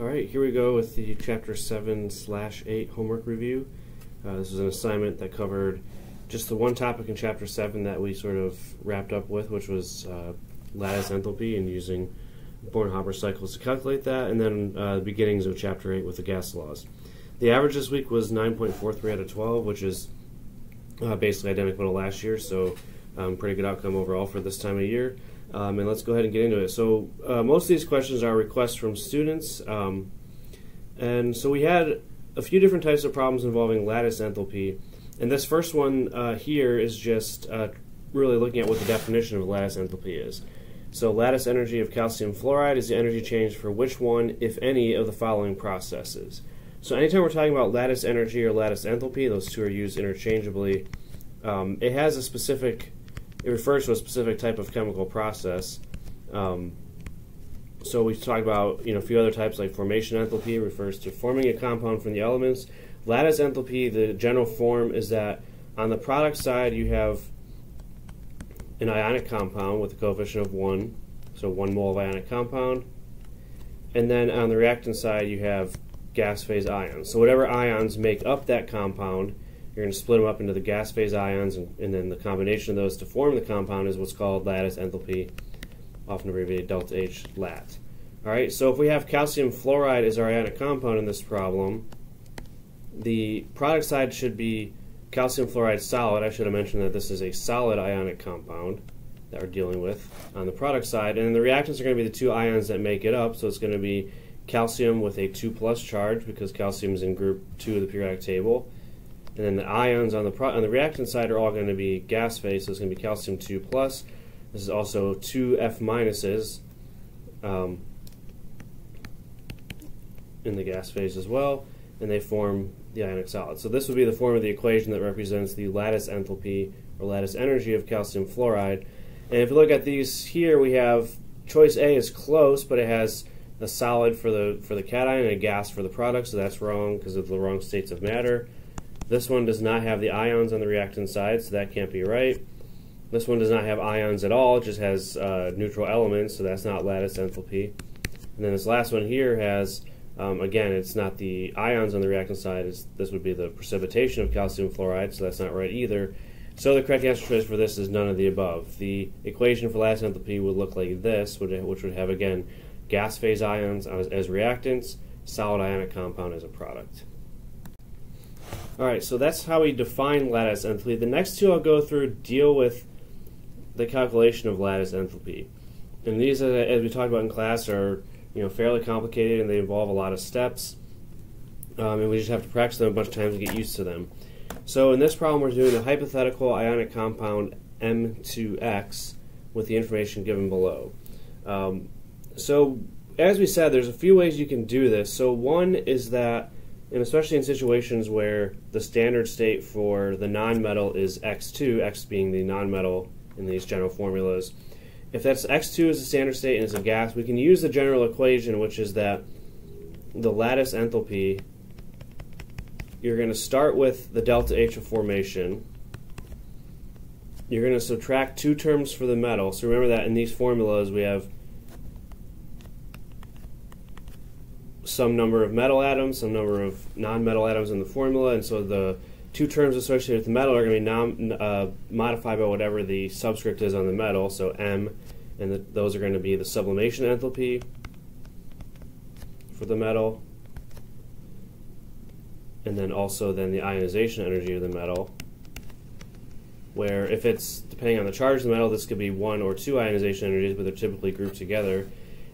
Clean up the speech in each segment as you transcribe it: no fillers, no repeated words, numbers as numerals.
Alright, here we go with the Chapter 7/8 homework review. This was an assignment that covered just the one topic in Chapter 7 that we sort of wrapped up with, which was lattice enthalpy and using Born-Haber cycles to calculate that, and then the beginnings of Chapter 8 with the gas laws. The average this week was 9.43 out of 12, which is basically identical to last year, so pretty good outcome overall for this time of year. And let's go ahead and get into it. So most of these questions are requests from students, and so we had a few different types of problems involving lattice enthalpy, and this first one here is just really looking at what the definition of lattice enthalpy is. So lattice energy of calcium fluoride is the energy change for which one, if any, of the following processes. So anytime we're talking about lattice energy or lattice enthalpy, those two are used interchangeably. It has a specific, it refers to a specific type of chemical process. So we talked about a few other types, like formation enthalpy refers to forming a compound from the elements. Lattice enthalpy, the general form is that on the product side you have an ionic compound with a coefficient of 1, so 1 mole of ionic compound, and then on the reactant side you have gas phase ions. So whatever ions make up that compound, you're going to split them up into the gas phase ions, and then the combination of those to form the compound is what's called lattice enthalpy, often abbreviated delta H lat. Alright, so if we have calcium fluoride as our ionic compound in this problem, the product side should be calcium fluoride solid. I should have mentioned that this is a solid ionic compound that we're dealing with on the product side, and then the reactants are going to be the two ions that make it up, so it's going to be calcium with a 2+ charge because calcium is in group 2 of the periodic table. And then the ions on the reactant side are all going to be gas phase, so it's going to be calcium 2+. This is also 2 F minuses in the gas phase as well, and they form the ionic solid. So this would be the form of the equation that represents the lattice enthalpy or lattice energy of calcium fluoride. And if you look at these here, we have choice A is close, but it has a solid for the cation and a gas for the product, so that's wrong because of the wrong states of matter. This one does not have the ions on the reactant side, so that can't be right. This one does not have ions at all, it just has neutral elements, so that's not lattice enthalpy. And then this last one here has, again, it's not the ions on the reactant side, this would be the precipitation of calcium fluoride, so that's not right either. So the correct answer choice for this is none of the above. The equation for lattice enthalpy would look like this, which would have, again, gas phase ions as reactants, solid ionic compound as a product. Alright, so that's how we define lattice enthalpy. The next two I'll go through deal with the calculation of lattice enthalpy. And these, as we talked about in class, are fairly complicated and they involve a lot of steps. And we just have to practice them a bunch of times to get used to them. So in this problem we're doing a hypothetical ionic compound M2X with the information given below. So as we said, there's a few ways you can do this. So one is that, and especially in situations where the standard state for the nonmetal is X2, X being the nonmetal in these general formulas, if that's X2 is the standard state and it's a gas, we can use the general equation, which is that the lattice enthalpy, you're going to start with the delta H of formation. You're going to subtract two terms for the metal. So remember that in these formulas we have some number of metal atoms, some number of non-metal atoms in the formula, and so the two terms associated with the metal are going to be modified by whatever the subscript is on the metal, so M, and those are going to be the sublimation enthalpy for the metal, and then also then the ionization energy of the metal, where if it's, depending on the charge of the metal, this could be 1 or 2 ionization energies, but they're typically grouped together.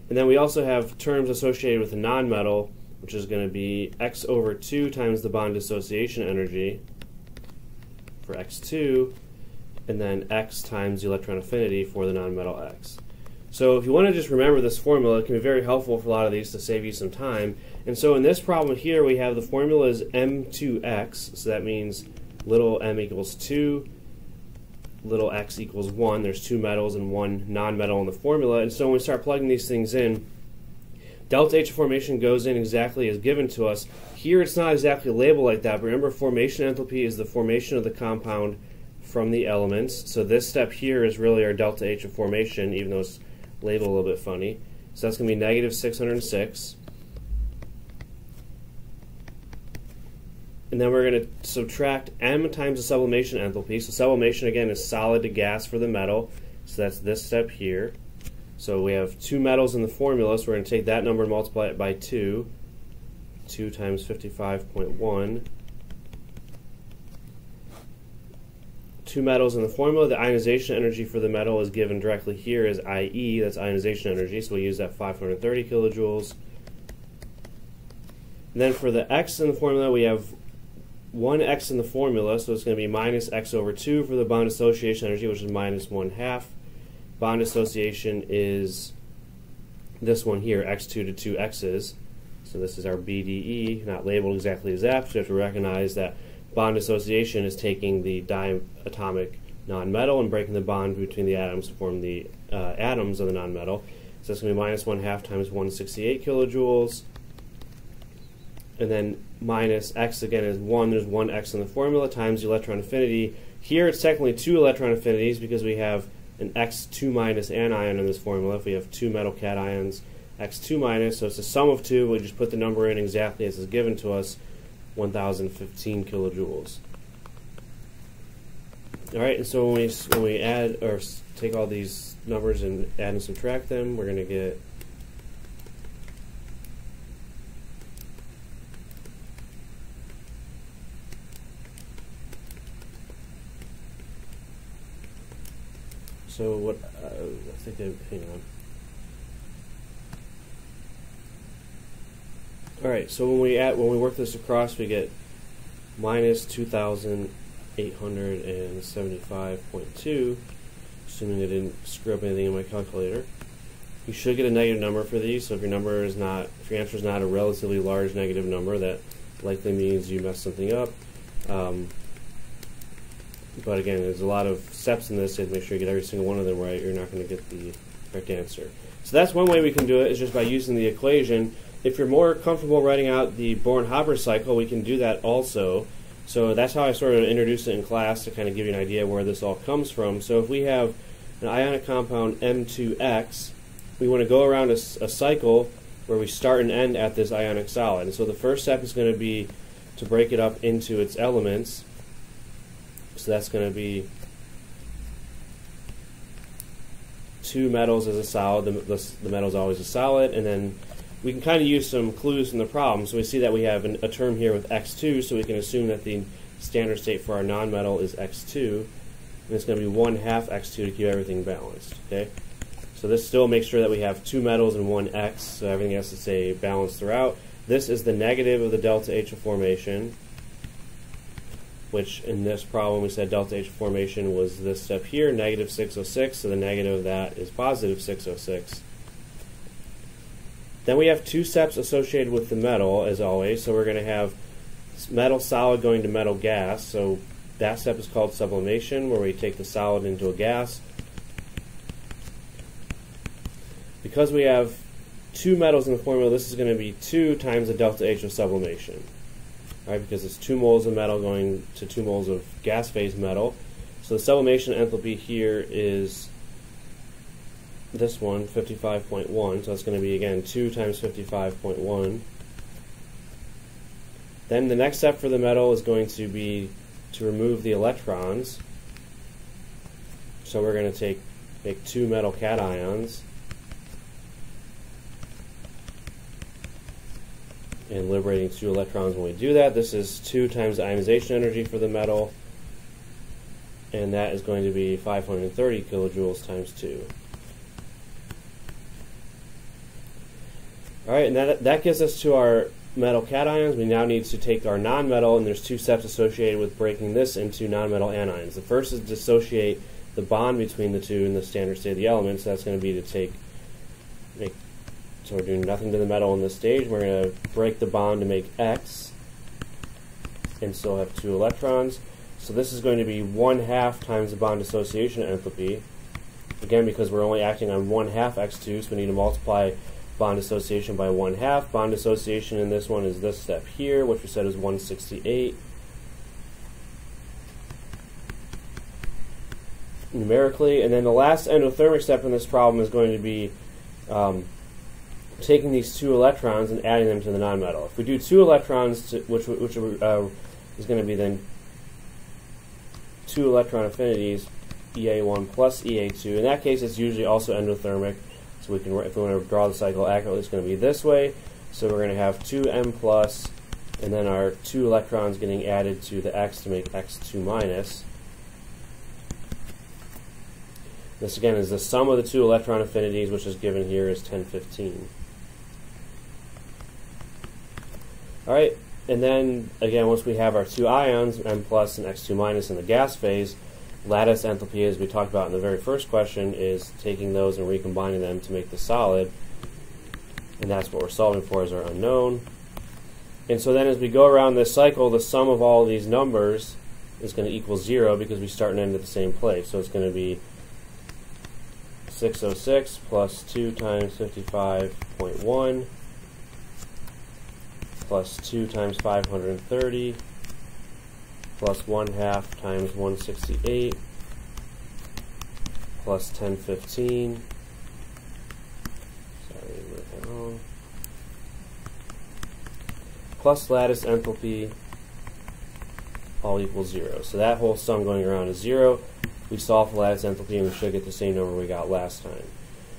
And then we also have terms associated with the nonmetal, which is going to be X over 2 times the bond dissociation energy for X2, and then X times the electron affinity for the nonmetal X. So if you want to just remember this formula, it can be very helpful for a lot of these to save you some time. And so in this problem here, we have the formula is M2X, so that means little m equals 2, little x equals 1. There's 2 metals and 1 non-metal in the formula, and so when we start plugging these things in, delta H formation goes in exactly as given to us. Here it's not exactly labeled like that, but remember formation enthalpy is the formation of the compound from the elements. So this step here is really our delta H of formation, even though it's labeled a little bit funny. So that's going to be negative 606. And then we're going to subtract m times the sublimation enthalpy. So sublimation, again, is solid to gas for the metal. So that's this step here. So we have 2 metals in the formula, so we're going to take that number and multiply it by 2. 2 times 55.1. 2 metals in the formula. The ionization energy for the metal is given directly here as IE, that's ionization energy, so we'll use that 530 kilojoules. And then for the X in the formula, we have 1x in the formula, so it's going to be minus x over 2 for the bond association energy, which is minus 1/2. Bond association is this one here, x2 to 2x's. So this is our BDE, not labeled exactly as that, so you have to recognize that bond association is taking the diatomic nonmetal and breaking the bond between the atoms to form the atoms of the nonmetal. So that's going to be minus 1/2 times 168 kilojoules. And then minus x, again, is 1. There's 1x in the formula times the electron affinity. Here it's technically 2 electron affinities because we have an x2 minus anion in this formula. If we have 2 metal cations, x2 minus, so it's a sum of 2. We just put the number in exactly as is given to us, 1015 kilojoules. All right, and so when we add or take all these numbers and add and subtract them, we're going to get so what I think hang on. All right, so when we work this across, we get minus 2,875.2, assuming I didn't screw up anything in my calculator. You should get a negative number for these. So if your answer is not a relatively large negative number, that likely means you messed something up. But again, there's a lot of steps in this. You have to make sure you get every single one of them right. You're not going to get the correct answer. So that's one way we can do it, is just by using the equation. If you're more comfortable writing out the Born-Haber cycle, we can do that also. So that's how I sort of introduced it in class to kind of give you an idea where this all comes from. So if we have an ionic compound M2X, we want to go around a cycle where we start and end at this ionic solid. And so the first step is going to be to break it up into its elements. So that's going to be 2 metals as a solid. The metal is always a solid. And then we can kind of use some clues from the problem. So we see that we have a term here with x2, so we can assume that the standard state for our nonmetal is x2. And it's going to be 1/2 x2 to keep everything balanced. Okay? So this still makes sure that we have 2 metals and 1 x, so everything has to stay balanced throughout. This is the negative of the delta H of formation, which in this problem we said delta H formation was this step here, negative 606, so the negative of that is positive 606. Then we have 2 steps associated with the metal, as always, so we're going to have metal solid going to metal gas, so that step is called sublimation, where we take the solid into a gas. Because we have 2 metals in the formula, this is going to be 2 times the delta H of sublimation. Right, because it's 2 moles of metal going to 2 moles of gas phase metal. So the sublimation enthalpy here is this one, 55.1. So it's going to be, again, 2 times 55.1. Then the next step for the metal is going to be to remove the electrons. So we're going to make 2 metal cations and liberating 2 electrons when we do that. This is 2 times the ionization energy for the metal, and that is going to be 530 kilojoules times 2. All right, and that gets us to our metal cations. We now need to take our nonmetal, and there's 2 steps associated with breaking this into nonmetal anions. The first is to dissociate the bond between the 2 in the standard state of the elements. So that's going to be to so we're doing nothing to the metal in this stage. We're going to break the bond to make X, and still have 2 electrons. So this is going to be 1/2 times the bond association enthalpy. Again, because we're only acting on 1/2 X2, so we need to multiply bond association by 1/2. Bond association in this one is this step here, which we said is 168. Numerically, and then the last endothermic step in this problem is going to be taking these 2 electrons and adding them to the nonmetal. If we do 2 electrons, which is going to be then 2 electron affinities, EA1 plus EA2. In that case, it's usually also endothermic. So we can, if we want to draw the cycle accurately, it's going to be this way. So we're going to have 2M plus, and then our 2 electrons getting added to the X to make X2 minus. This again is the sum of the 2 electron affinities, which is given here as 1015. Alright, and then again, once we have our 2 ions, M plus and X2 minus in the gas phase, lattice enthalpy, as we talked about in the very first question, is taking those and recombining them to make the solid. And that's what we're solving for as our unknown. And so then as we go around this cycle, the sum of all of these numbers is going to equal 0 because we start and end at the same place. So it's going to be 606 plus 2 times 55.1 plus 2 times 530 plus 1/2 times 168 plus 1015. Sorry, I wrote that wrong. Plus lattice enthalpy all equals 0. So that whole sum going around is 0. We solve for lattice enthalpy and we should get the same number we got last time.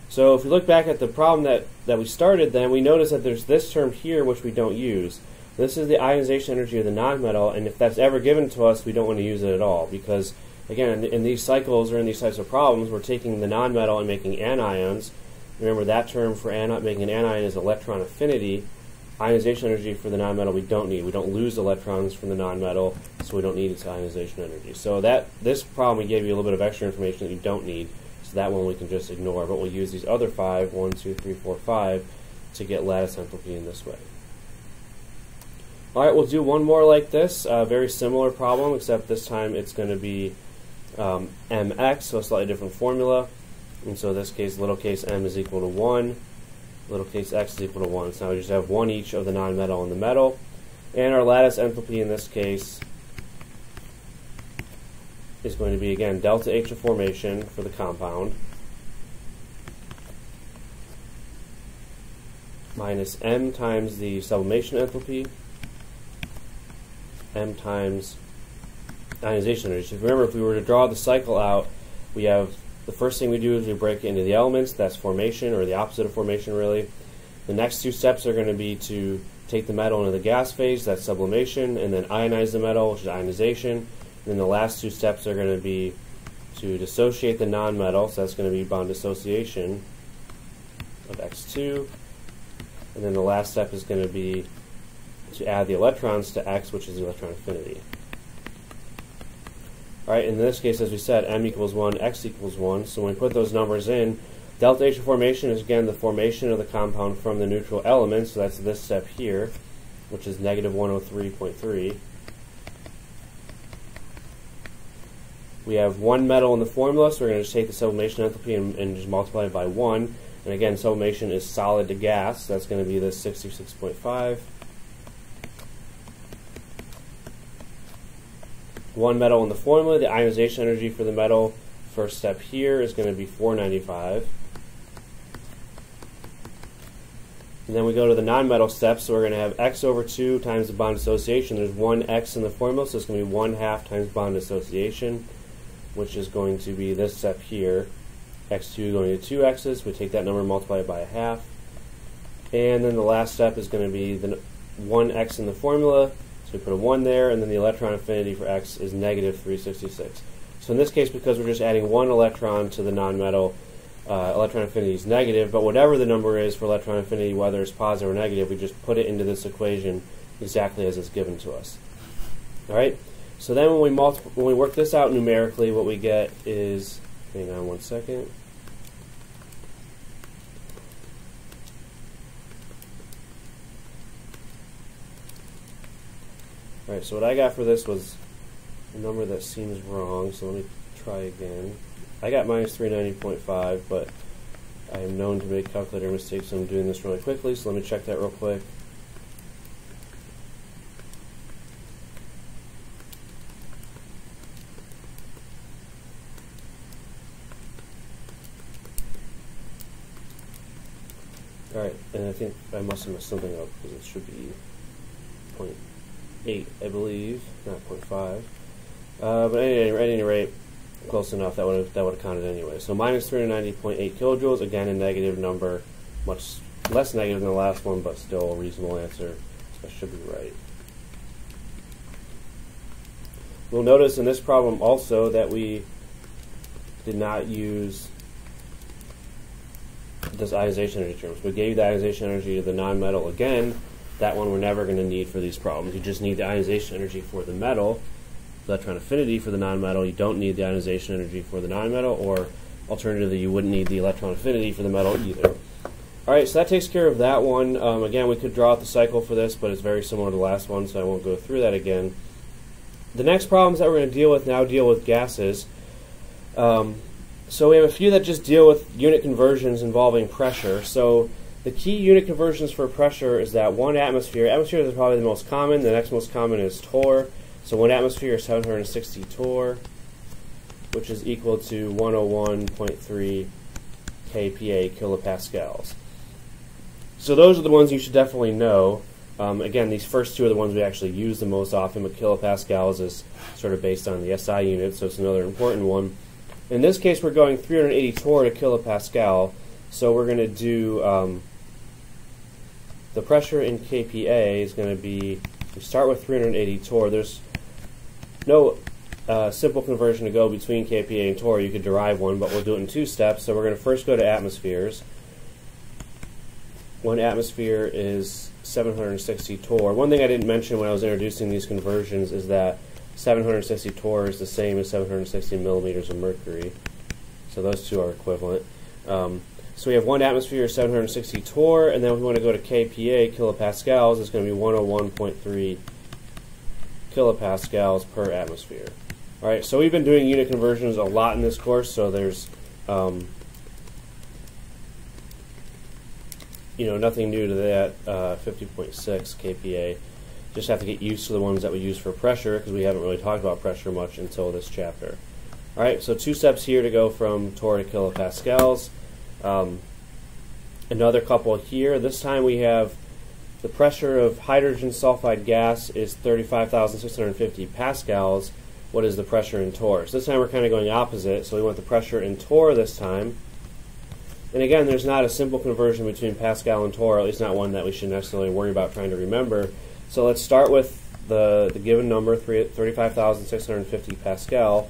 So if we look back at the problem that we started, then we notice that there's this term here which we don't use. This is the ionization energy of the nonmetal, and if that's ever given to us, we don't want to use it at all because, again, in these cycles or in these types of problems, we're taking the nonmetal and making anions. Remember, that term for making an anion is electron affinity. Ionization energy for the nonmetal we don't need. We don't lose electrons from the nonmetal, so we don't need its ionization energy. So this problem we gave you a little bit of extra information that you don't need, so that one we can just ignore, but we'll use these other 5, 1, 2, 3, 4, 5, to get lattice enthalpy in this way. Alright, we'll do one more like this, a very similar problem, except this time it's going to be mx, so a slightly different formula. And so in this case, little case m is equal to 1, little case x is equal to 1. So now we just have 1 each of the nonmetal and the metal. And our lattice enthalpy in this case is going to be, again, delta H of formation for the compound minus m times the sublimation enthalpy, m times ionization energy. So remember, if we were to draw the cycle out, we have the first thing we do is we break it into the elements. That's formation, or the opposite of formation, really. The next 2 steps are going to be to take the metal into the gas phase, that's sublimation, and then ionize the metal, which is ionization. And then the last 2 steps are going to be to dissociate the nonmetal, so that's going to be bond dissociation of X2. And then the last step is going to be to add the electrons to X, which is the electron affinity. Alright, in this case, as we said, m equals 1, x equals 1. So when we put those numbers in, delta H of formation is, again, the formation of the compound from the neutral element. So that's this step here, which is negative 103.3. We have 1 metal in the formula, so we're going to just take the sublimation enthalpy and just multiply it by 1. And again, sublimation is solid to gas. So that's going to be this 66.5. 1 metal in the formula, the ionization energy for the metal, first step here, is going to be 495. And then we go to the nonmetal steps, so we're going to have x over 2 times the bond dissociation. There's 1x in the formula, so it's going to be 1/2 times bond dissociation, which is going to be this step here. X2 going to 2 x's, we take that number and multiply it by 1/2. And then the last step is going to be the 1x in the formula, so we put a 1 there, and then the electron affinity for x is negative 366. So in this case, because we're just adding 1 electron to the nonmetal, electron affinity is negative, but whatever the number is for electron affinity, whether it's positive or negative, we just put it into this equation exactly as it's given to us. Alright, so then when we work this out numerically, what we get is, hang on one second. Alright, so what I got for this was a number that seems wrong, so let me try again. I got minus 390.5, but I am known to make calculator mistakes, so I'm doing this really quickly, so let me check that real quick. Alright, and I think I must have messed something up, because it should be I believe, not 0.5. But at any rate, close enough. That would have counted anyway. So minus 390.8 kilojoules. Again, a negative number, much less negative than the last one, but still a reasonable answer. So that should be right. We'll notice in this problem also that we did not use this ionization energy terms. We gave the ionization energy to the nonmetal again. That one we're never going to need for these problems. You just need the ionization energy for the metal, the electron affinity for the nonmetal. You don't need the ionization energy for the nonmetal, or alternatively, you wouldn't need the electron affinity for the metal either. All right, so that takes care of that one. Again, we could draw out the cycle for this, but it's very similar to the last one, so I won't go through that again. The next problems that we're going to deal with now deal with gases. So we have a few that just deal with unit conversions involving pressure. So the key unit conversions for pressure is that 1 atmosphere. Atmosphere is probably the most common. The next most common is torr. So 1 atmosphere is 760 torr, which is equal to 101.3 kPa, kilopascals. So those are the ones you should definitely know. Again, these first two are the ones we actually use the most often, but kilopascals is sort of based on the SI unit, so it's another important one. In this case, we're going 380 torr to kilopascal, so we're going to do the pressure in kPa is going to be, we start with 380 torr. There's no simple conversion to go between kPa and torr. You could derive one, but we'll do it in 2 steps. So we're going to first go to atmospheres. 1 atmosphere is 760 torr. One thing I didn't mention when I was introducing these conversions is that 760 torr is the same as 760 millimeters of mercury. So those two are equivalent. So we have 1 atmosphere is 760 torr, and then if we want to go to kPa, kilopascals, it's going to be 101.3 kilopascals per atmosphere. All right, so we've been doing unit conversions a lot in this course, so there's nothing new to that. 50.6 kPa. Just have to get used to the ones that we use for pressure, because we haven't really talked about pressure much until this chapter. All right, so 2 steps here to go from torr to kilopascals. Another couple here. This time we have the pressure of hydrogen sulfide gas is 35,650 pascals. What is the pressure in torr? So this time we're kind of going opposite, so we want the pressure in torr this time. And again, there's not a simple conversion between Pascal and torr, at least not one that we should necessarily worry about trying to remember. So let's start with the given number, 35,650 Pascal.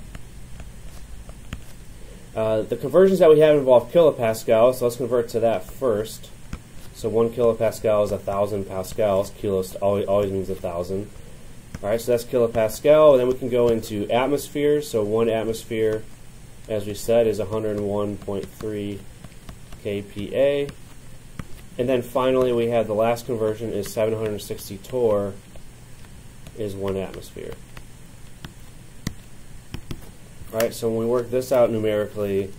The conversions that we have involve kilopascal, so let's convert to that first. So 1 kilopascal is 1,000 pascals. Kilos always means 1,000. All right, so that's kilopascal. And then we can go into atmospheres. So 1 atmosphere, as we said, is 101.3 kPa. And then finally we have the last conversion is 760 torr is 1 atmosphere. All right, so when we work this out numerically,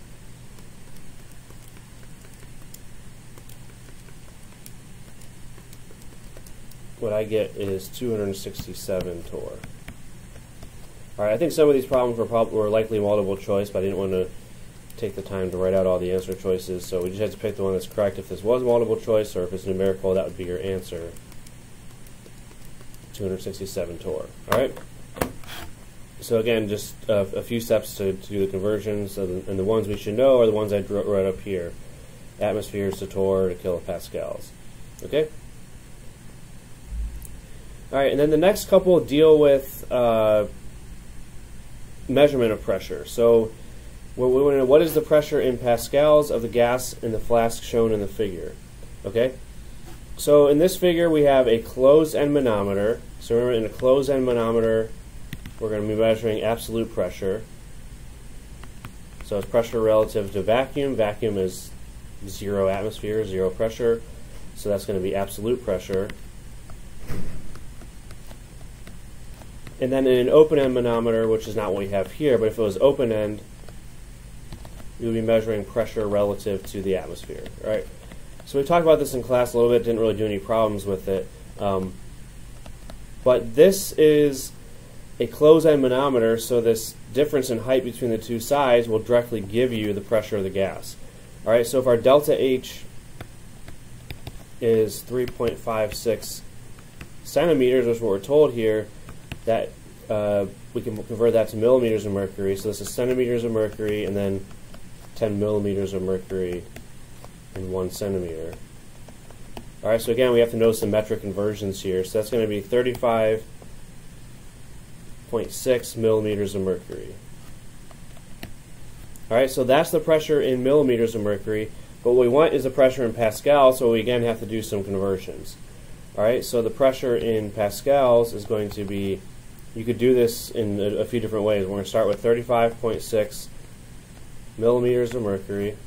what I get is 267 torr. All right, I think some of these problems were likely multiple choice, but I didn't want to take the time to write out all the answer choices, so we just have to pick the one that's correct. If this was multiple choice, or if it's numerical, that would be your answer. 267 torr. All right. So again, just a few steps to do the conversions, and the ones we should know are the ones I wrote up here: atmospheres to torr to kilopascals. Okay. All right, and then the next couple deal with measurement of pressure. So we want to know what is the pressure in pascals of the gas in the flask shown in the figure. Okay. So in this figure we have a closed-end manometer. So remember, in a closed-end manometer, we're going to be measuring absolute pressure. So it's pressure relative to vacuum. Vacuum is 0 atmosphere, 0 pressure. So that's going to be absolute pressure. And then in an open-end manometer, which is not what we have here, but if it was open-end, we would be measuring pressure relative to the atmosphere. All right. So we talked about this in class a little bit, didn't really do any problems with it. But this is a closed-end manometer, so this difference in height between the two sides will directly give you the pressure of the gas. All right, so if our delta H is 3.56 centimeters, which is what we're told here, that we can convert that to millimeters of mercury. So this is centimeters of mercury, and then 10 millimeters of mercury in 1 centimeter. All right, so again, we have to know some metric conversions here. So that's going to be 35.6 millimeters of mercury. All right, so that's the pressure in millimeters of mercury. But what we want is the pressure in pascals, so we again have to do some conversions. All right, so the pressure in pascals is going to be, you could do this in a few different ways. We're going to start with 35.6 millimeters of mercury.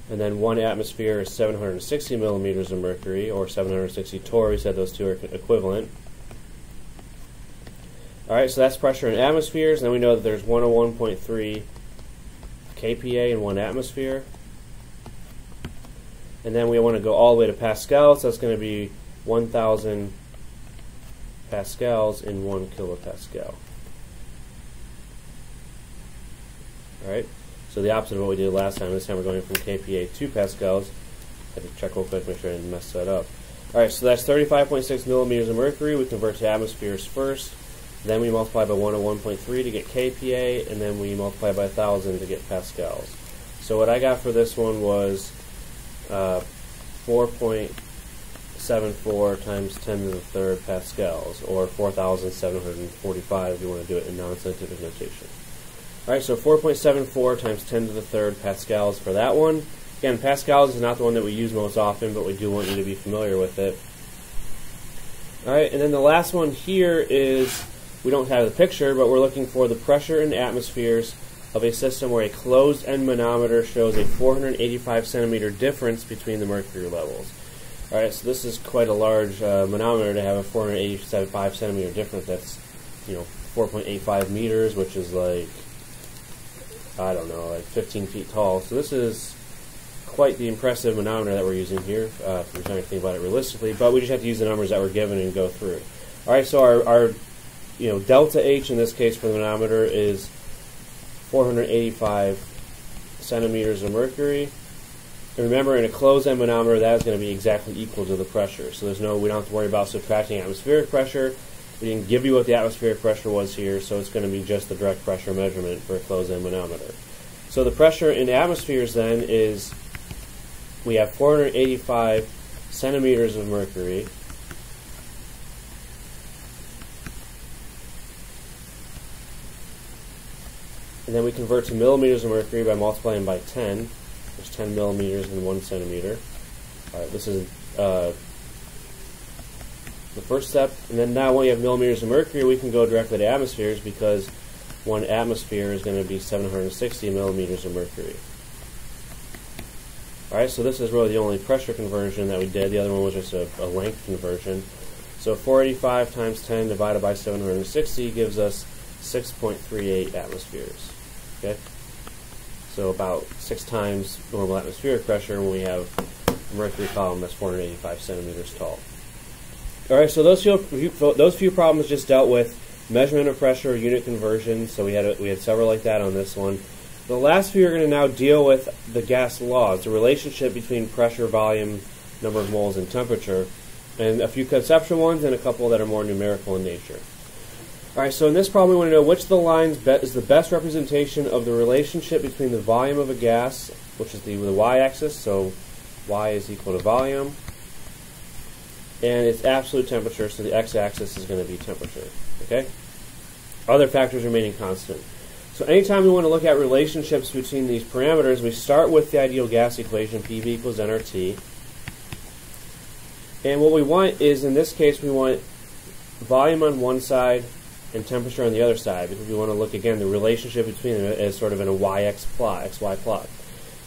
And then 1 atmosphere is 760 millimeters of mercury, or 760 torr. We said those two are equivalent. All right, so that's pressure in atmospheres. And then we know that there's 101.3 kPa in 1 atmosphere. And then we want to go all the way to pascals. So that's going to be 1,000 pascals in 1 kilopascal. All right. So the opposite of what we did last time. This time we're going from kPa to pascals. I had to check real quick, make sure I didn't mess that up. All right, so that's 35.6 millimeters of mercury. We convert to atmospheres first. Then we multiply by 101.3 to get kPa, and then we multiply by 1,000 to get pascals. So what I got for this one was 4.74 times 10 to the third pascals, or 4,745 if you want to do it in non-scientific notation. All right, so 4.74 times 10 to the third pascals for that one. Again, pascals is not the one that we use most often, but we do want you to be familiar with it. All right, and then the last one here is, we don't have the picture, but we're looking for the pressure in atmospheres of a system where a closed-end manometer shows a 485 centimeter difference between the mercury levels. All right, so this is quite a large manometer to have a 485 centimeter difference. That's, 4.85 meters, which is like, I don't know, like 15 feet tall. So this is quite the impressive manometer that we're using here, if we're trying to think about it realistically, but we just have to use the numbers that were given and go through. All right, so our delta H in this case for the manometer is 485 centimeters of mercury. And remember, in a closed-end manometer, that is going to be exactly equal to the pressure. So we don't have to worry about subtracting atmospheric pressure. We didn't give you what the atmospheric pressure was here, so it's going to be just the direct pressure measurement for a closed-end manometer. So the pressure in atmospheres then is, we have 485 centimeters of mercury. And then we convert to millimeters of mercury by multiplying by 10. There's 10 millimeters in 1 centimeter. All right, this is the first step. And then now when you have millimeters of mercury, we can go directly to atmospheres, because 1 atmosphere is going to be 760 millimeters of mercury. All right, so this is really the only pressure conversion that we did. The other one was just a length conversion. So 485 times 10 divided by 760 gives us 6.38 atmospheres. Okay, so about 6 times normal atmospheric pressure when we have a mercury column that's 485 centimeters tall. All right, so those few problems just dealt with measurement of pressure, unit conversion. So we had several like that on this one. The last few are going to now deal with the gas laws, the relationship between pressure, volume, number of moles, and temperature, and a few conceptual ones and a couple that are more numerical in nature. All right, so in this problem we want to know which of the lines is the best representation of the relationship between the volume of a gas, which is the y-axis, so y is equal to volume, and its absolute temperature, so the x-axis is going to be temperature. Okay? Other factors remaining constant. So anytime we want to look at relationships between these parameters, we start with the ideal gas equation, PV equals nRT. And what we want is, in this case, we want volume on one side and temperature on the other side, because we want to look, again, the relationship between them as sort of in a xy plot.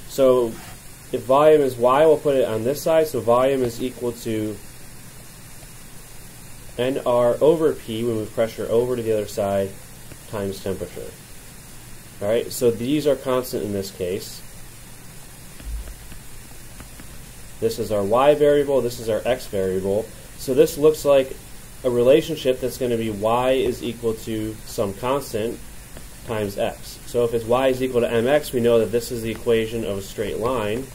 So if volume is y, we'll put it on this side, so volume is equal to nR over P, we move pressure over to the other side, times temperature. All right, so these are constant in this case. This is our y variable, this is our x variable. So this looks like a relationship that's going to be y is equal to some constant times x. So if it's y is equal to mx, we know that this is the equation of a straight line,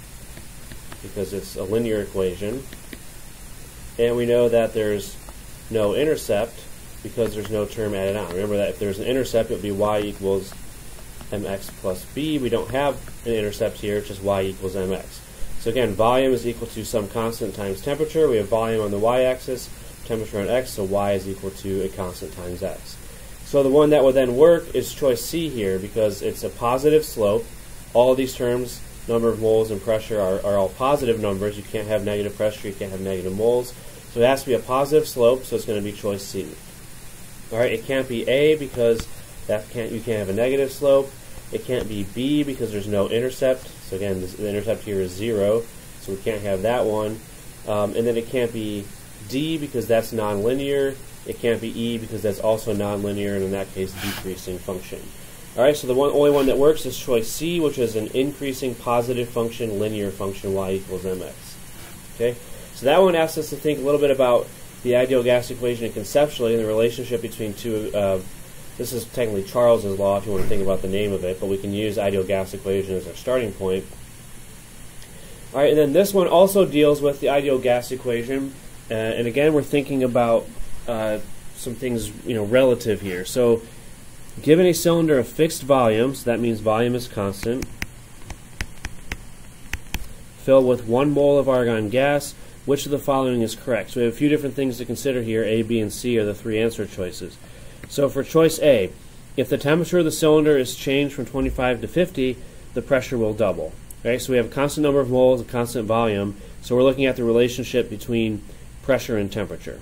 because it's a linear equation. and we know that there's no intercept because there's no term added on. Remember that if there's an intercept, it would be y equals mx plus b. We don't have an intercept here, it's just y equals mx. So again, volume is equal to some constant times temperature. We have volume on the y-axis, temperature on x, so y is equal to a constant times x. So the one that would then work is choice C here because it's a positive slope. All of these terms, number of moles and pressure, are all positive numbers. You can't have negative pressure, you can't have negative moles. So it has to be a positive slope, so it's going to be choice C. Alright, it can't be A because you can't have a negative slope. It can't be B because there's no intercept. So again, the intercept here is 0, so we can't have that one. And then it can't be D because that's nonlinear. It can't be E because that's also nonlinear, and in that case, decreasing function. Alright, so the only one that works is choice C, which is an increasing positive function, linear function, y equals mx. Okay, so that one asks us to think a little bit about the ideal gas equation and conceptually and the relationship between two. This is technically Charles's law if you want to think about the name of it, but we can use ideal gas equation as our starting point. Alright, and then this one also deals with the ideal gas equation, and again we're thinking about some things relative here. So given a cylinder of fixed volume, so that means volume is constant, filled with 1 mole of argon gas, which of the following is correct? So we have a few different things to consider here. A, B, and C are the 3 answer choices. So for choice A, if the temperature of the cylinder is changed from 25 to 50, the pressure will double. Okay, so we have a constant number of moles, a constant volume, so we're looking at the relationship between pressure and temperature.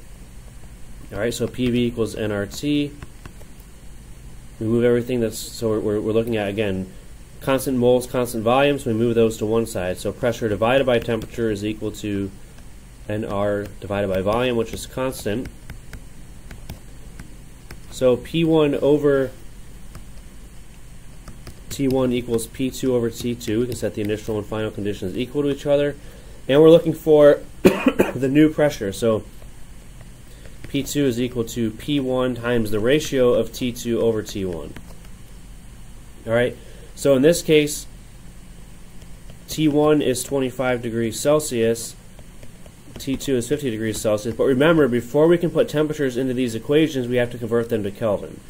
Alright, so PV equals nRT. We move everything so we're looking at, again, constant moles, constant volume, so we move those to one side. So pressure divided by temperature is equal to nR divided by volume, which is constant. So P1 over T1 equals P2 over T2. We can set the initial and final conditions equal to each other. And we're looking for the new pressure. So P2 is equal to P1 times the ratio of T2 over T1. Alright, so in this case, T1 is 25 degrees Celsius, T2 is 50 degrees Celsius, but remember, before we can put temperatures into these equations, we have to convert them to Kelvin.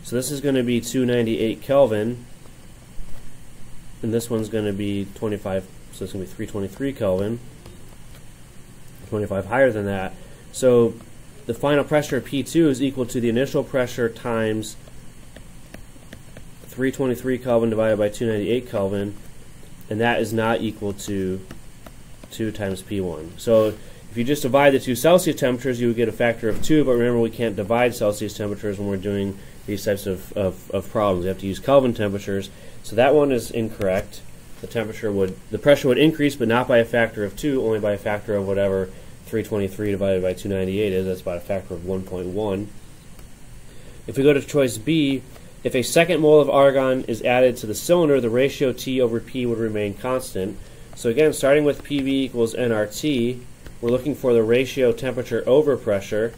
So this is going to be 298 Kelvin, and this one's going to be 25, so it's going to be 323 Kelvin, 25 higher than that. So the final pressure of P2 is equal to the initial pressure times 323 Kelvin divided by 298 Kelvin, and that is not equal to 2 times P1. So if you just divide the two Celsius temperatures, you would get a factor of 2, but remember we can't divide Celsius temperatures when we're doing these types of problems. We have to use Kelvin temperatures, so that one is incorrect. The pressure would increase, but not by a factor of 2, only by a factor of whatever 323 divided by 298 is. That's about a factor of 1.1. If we go to choice B, if a second mole of argon is added to the cylinder, the ratio T over P would remain constant. So again, starting with PV equals nRT, we're looking for the ratio temperature over pressure.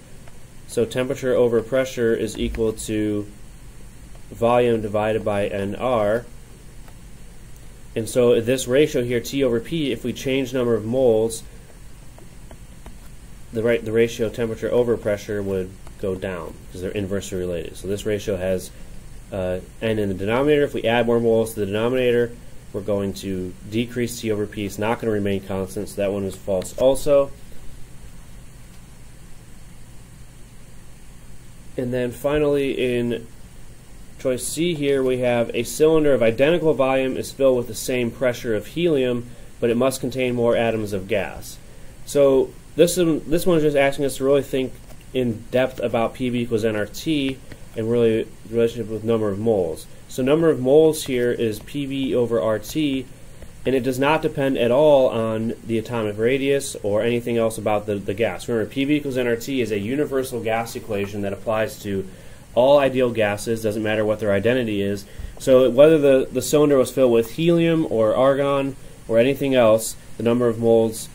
So temperature over pressure is equal to volume divided by nR. And so this ratio here, T over P, if we change number of moles, the ratio temperature over pressure would go down because they're inversely related. So this ratio has n in the denominator. If we add more moles to the denominator, we're going to decrease T over P. It's not going to remain constant, so that one is false also. And then finally in choice C here, we have a cylinder of identical volume is filled with the same pressure of helium, but it must contain more atoms of gas. So this one is just asking us to really think in depth about PV equals nRT and really the relationship with number of moles. So number of moles here is PV over RT, and it does not depend at all on the atomic radius or anything else about the gas. Remember, PV equals nRT is a universal gas equation that applies to all ideal gases, doesn't matter what their identity is. So whether the cylinder was filled with helium or argon or anything else, the number of moles,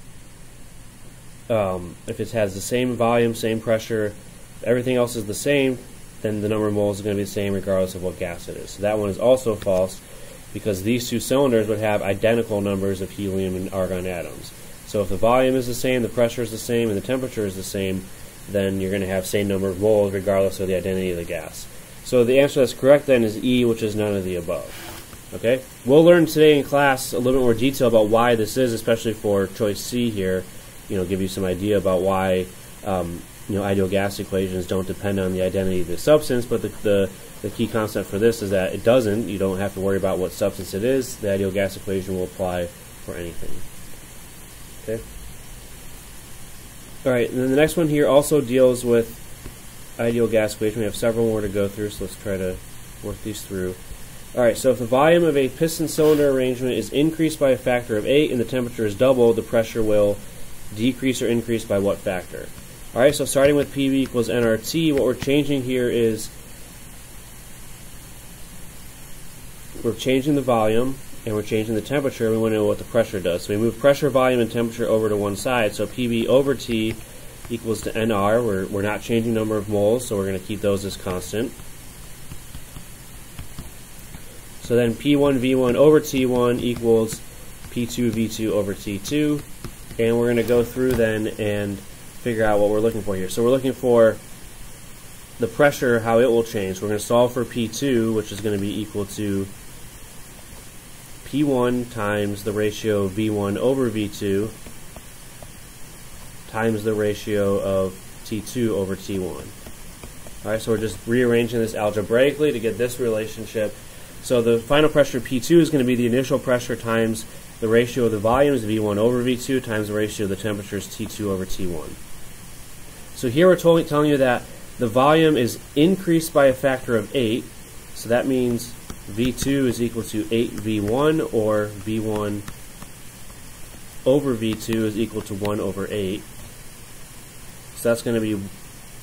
if it has the same volume, same pressure, everything else is the same, then the number of moles is going to be the same regardless of what gas it is. So that one is also false because these two cylinders would have identical numbers of helium and argon atoms. So if the volume is the same, the pressure is the same, and the temperature is the same, then you're going to have same number of moles regardless of the identity of the gas. So the answer that's correct then is E, which is none of the above. Okay? We'll learn today in class a little bit more detail about why this is, especially for choice C here. Give you some idea about why ideal gas equations don't depend on the identity of the substance, but the key concept for this is that it doesn't. You don't have to worry about what substance it is. The ideal gas equation will apply for anything. Okay? Alright, and then the next one here also deals with ideal gas equation. We have several more to go through, so let's try to work these through. Alright, so if the volume of a piston cylinder arrangement is increased by a factor of 8 and the temperature is doubled, the pressure will decrease or increase by what factor? Alright, so starting with PV equals nRT, what we're changing here is we're changing the volume and we're changing the temperature, and we want to know what the pressure does. So we move pressure, volume, and temperature over to one side. So PV over T equals to NR. We're not changing number of moles, so we're going to keep those as constant. So then P1 V1 over T1 equals P2 V2 over T2. And we're going to go through then and figure out what we're looking for here. So we're looking for the pressure, how it will change. We're going to solve for P2, which is going to be equal to P1 times the ratio V1 over V2 times the ratio of T2 over T1. Alright, so we're just rearranging this algebraically to get this relationship. So the final pressure P2 is going to be the initial pressure times the ratio of the volumes V1 over V2 times the ratio of the temperatures T2 over T1. So here we're telling you that the volume is increased by a factor of 8, so that means V2 is equal to 8V1, or V1 over V2 is equal to 1 over 8. So that's going to be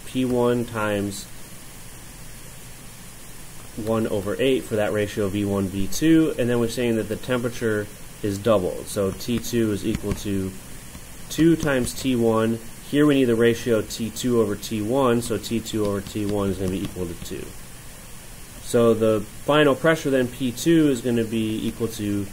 P1 times 1 over 8 for that ratio of V1, V2, and then we're saying that the temperature is doubled. So T2 is equal to 2 times T1. Here we need the ratio T2 over T1, so T2 over T1 is going to be equal to 2. So the final pressure then, P2, is going to be equal to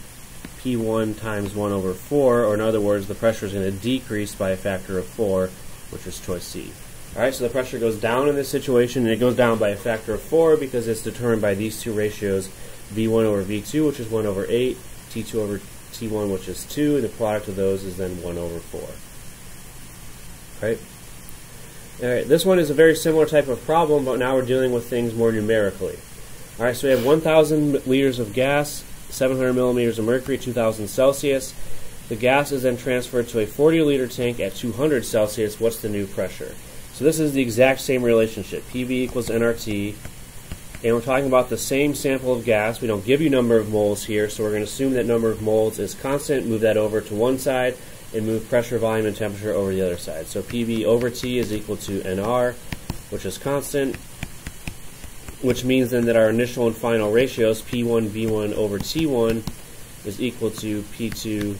P1 times 1 over 4, or in other words, the pressure is going to decrease by a factor of 4, which is choice C. Alright, so the pressure goes down in this situation, and it goes down by a factor of 4 because it's determined by these two ratios, V1 over V2, which is 1 over 8, T2 over T1, which is 2, and the product of those is then 1 over 4. Right? Alright, this one is a very similar type of problem, but now we're dealing with things more numerically. Alright, so we have 1,000 liters of gas, 700 millimeters of mercury, 2,000 Celsius. The gas is then transferred to a 40-liter tank at 200 Celsius. What's the new pressure? So this is the exact same relationship. PV equals nRT. And we're talking about the same sample of gas. We don't give you number of moles here, so we're going to assume that number of moles is constant, move that over to one side, and move pressure, volume, and temperature over the other side. So PV over T is equal to NR, which is constant, which means then that our initial and final ratios, P1 V1 over T1, is equal to P2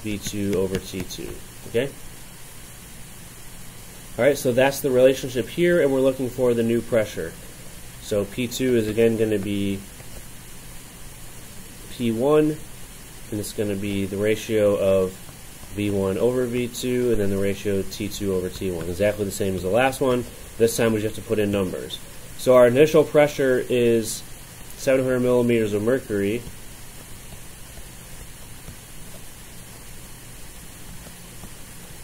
V2 over T2. Okay? Alright, so that's the relationship here, and we're looking for the new pressure. So P2 is again going to be P1, and it's going to be the ratio of V1 over V2, and then the ratio T2 over T1. Exactly the same as the last one. This time we just have to put in numbers. So our initial pressure is 700 millimeters of mercury.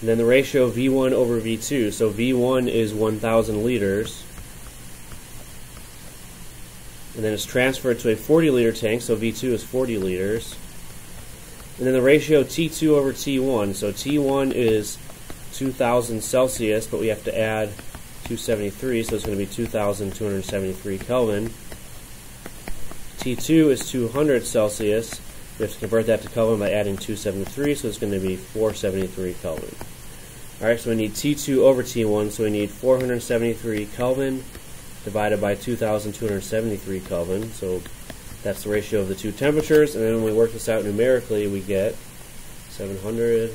And then the ratio of V1 over V2. So V1 is 1,000 liters. And then it's transferred to a 40-liter tank, so V2 is 40 liters. And then the ratio T2 over T1. So T1 is 2,000 Celsius, but we have to add 273, so it's going to be 2,273 Kelvin. T2 is 200 Celsius. We have to convert that to Kelvin by adding 273, so it's going to be 473 Kelvin. Alright, so we need T2 over T1, so we need 473 Kelvin divided by 2,273 Kelvin. So that's the ratio of the two temperatures, and then when we work this out numerically, we get 700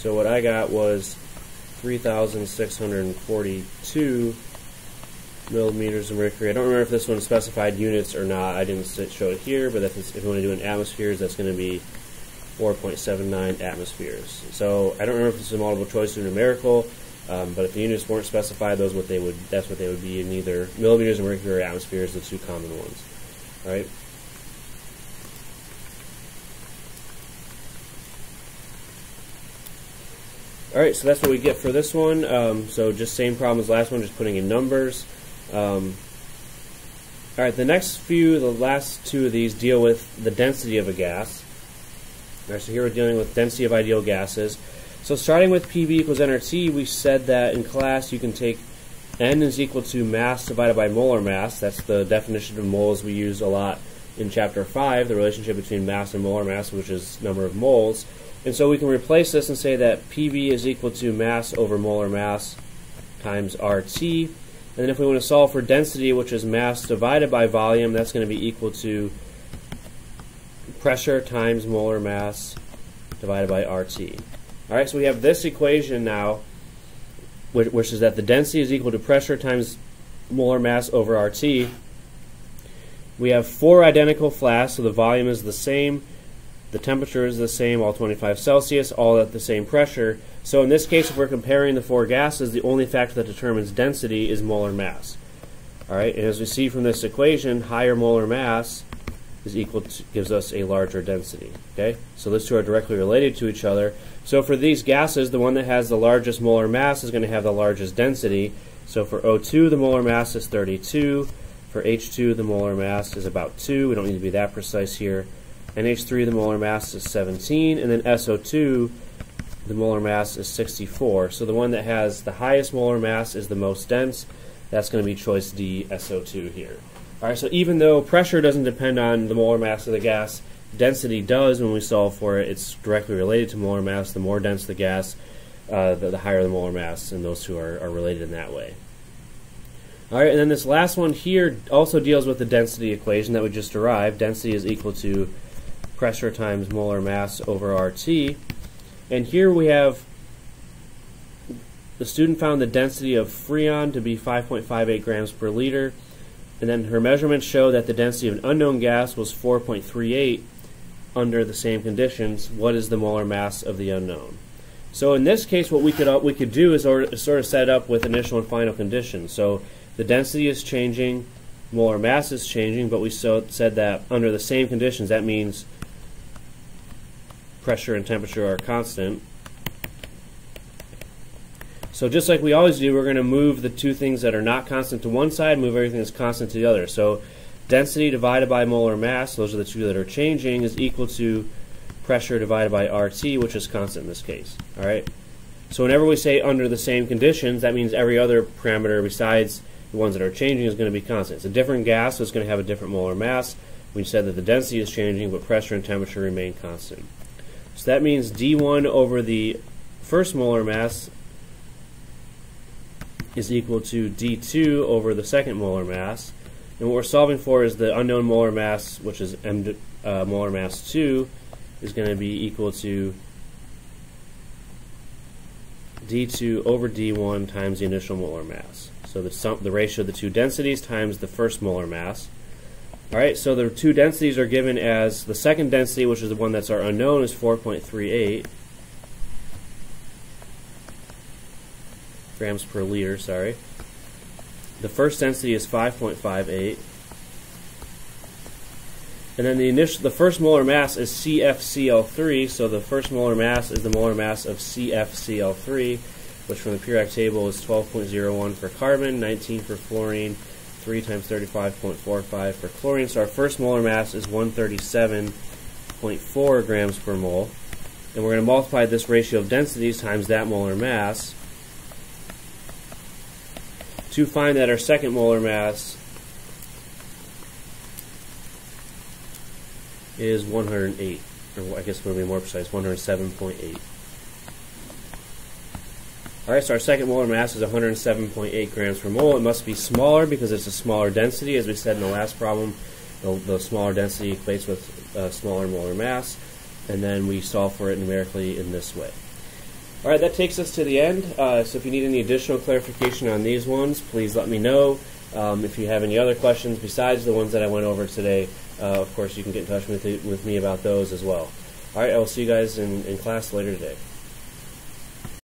So what I got was 3,642 millimeters of mercury. I don't remember if this one specified units or not. I didn't show it here, but if you want to do it in atmospheres, that's going to be 4.79 atmospheres. So I don't remember if this is a multiple choice or numerical, but if the units weren't specified, that's what they would be in either millimeters of mercury or atmospheres, the two common ones. All right. Alright, so that's what we get for this one. So just same problem as last one, just putting in numbers. Alright, the last two of these deal with the density of a gas. Alright, so here we're dealing with density of ideal gases. So starting with PV equals nRT, we said that in class you can take N is equal to mass divided by molar mass. That's the definition of moles we use a lot in Chapter 5, the relationship between mass and molar mass, which is number of moles. And so we can replace this and say that PV is equal to mass over molar mass times RT. And then if we want to solve for density, which is mass divided by volume, that's going to be equal to pressure times molar mass divided by RT. Alright, so we have this equation now, which is that the density is equal to pressure times molar mass over RT. We have 4 identical flasks, so the volume is the same. The temperature is the same, all 25 Celsius, all at the same pressure. So in this case, if we're comparing the 4 gases, the only factor that determines density is molar mass. All right, and as we see from this equation, higher molar mass is equal to, gives us a larger density. Okay, so those two are directly related to each other. So for these gases, the one that has the largest molar mass is going to have the largest density. So for O2, the molar mass is 32. For H2, the molar mass is about 2. We don't need to be that precise here. NH3, the molar mass is 17, and then SO2, the molar mass is 64. So the one that has the highest molar mass is the most dense. That's going to be choice D, SO2 here. All right, so even though pressure doesn't depend on the molar mass of the gas, density does when we solve for it. It's directly related to molar mass. The more dense the gas, the higher the molar mass, and those two are related in that way. All right, and then this last one here also deals with the density equation that we just derived. Density is equal to pressure times molar mass over RT. And here we have the student found the density of Freon to be 5.58 grams per liter, and then her measurements show that the density of an unknown gas was 4.38 under the same conditions. What is the molar mass of the unknown? So in this case, what we could do is sort of set up with initial and final conditions. So the density is changing, molar mass is changing, but we said that under the same conditions, that means pressure and temperature are constant. So just like we always do, we're going to move the two things that are not constant to one side, move everything that's constant to the other. So density divided by molar mass, those are the two that are changing, is equal to pressure divided by RT, which is constant in this case. All right. So whenever we say under the same conditions, that means every other parameter besides the ones that are changing is going to be constant. It's a different gas, so it's going to have a different molar mass. We said that the density is changing, but pressure and temperature remain constant. So that means D1 over the first molar mass is equal to D2 over the second molar mass. And what we're solving for is the unknown molar mass, which is molar mass 2, is going to be equal to D2 over D1 times the initial molar mass. So the ratio of the two densities times the first molar mass. Alright, so the two densities are given as the second density, which is the one that's our unknown, is 4.38 grams per liter, sorry. The first density is 5.58. And then the first molar mass is CFCl3, so the first molar mass is the molar mass of CFCl3, which from the periodic table is 12.01 for carbon, 19 for fluorine, 3 times 35.45 for chlorine. So our first molar mass is 137.4 grams per mole. And we're going to multiply this ratio of densities times that molar mass to find that our second molar mass is 108, or I guess we'll be more precise, 107.8. Alright, so our second molar mass is 107.8 grams per mole. It must be smaller because it's a smaller density. As we said in the last problem, the smaller density equates with smaller molar mass, and then we solve for it numerically in this way. Alright, that takes us to the end. So if you need any additional clarification on these ones, please let me know. If you have any other questions besides the ones that I went over today, of course you can get in touch with me about those as well. All right, I will see you guys in class later today.